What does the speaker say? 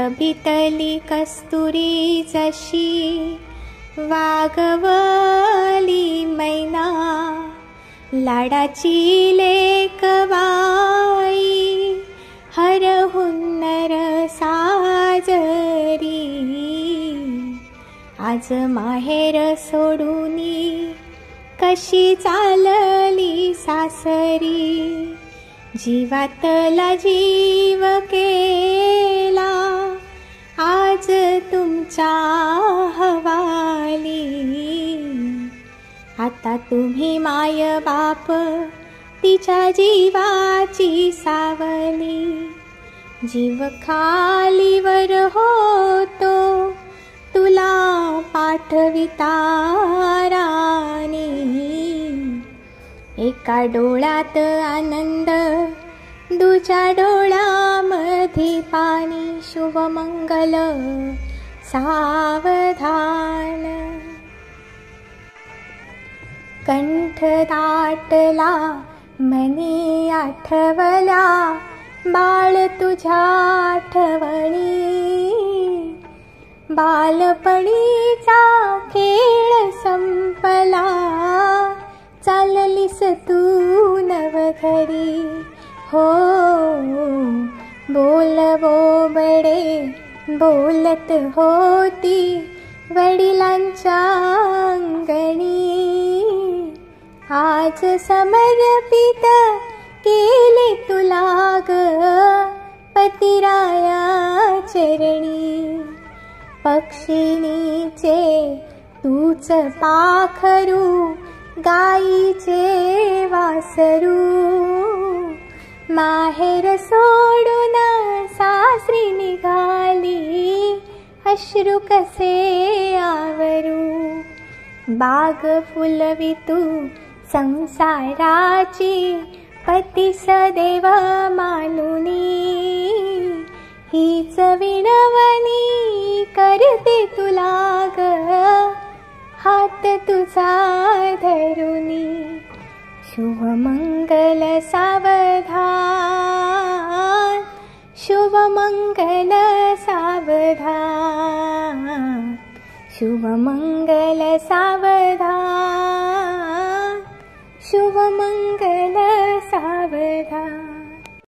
नभितली कस्तुरी जशी वागवली मैना, लाडाची लेकबाई हरहुन नर साजरी. आज माहेर सोडूनी कशी चालली सासरी, जीवातला जीव केला आज तुमच्या हवाली. आता तुम्ही माय बाप तिच्या जीवाची सावली, जीव खालीवर होतो तुला पाठविता राणी. एका डोळ्यात आनंद दुच्या डोळ्यामध्ये पाणी, शुभमंगल सावधान. कंठ दाटला मनी आठवल्या बाळ तुझ्या आठवणी, बालपणीचा खेळ संपला चाललीस तू नवघरी. हो बोल बोबडे बोलत होती वडिलांच्या अंगणी, आज समर्पित केले तुला ग पतिराया चरणी. पक्षिणीचे तूच पाखरू गाईचे वासरू, माहेर सोडून सासरी निघाली अश्रू कसे आवरू. बाग फुलवी तू संसाराची पती सदैव मानुनी, हीच विनवणी करते तुला ग हात तुझा धरुनी. शुभमंगल सावधान, शुभमंगल सावधान, शुभमंगल सावधान, शुभमंगल सावधान.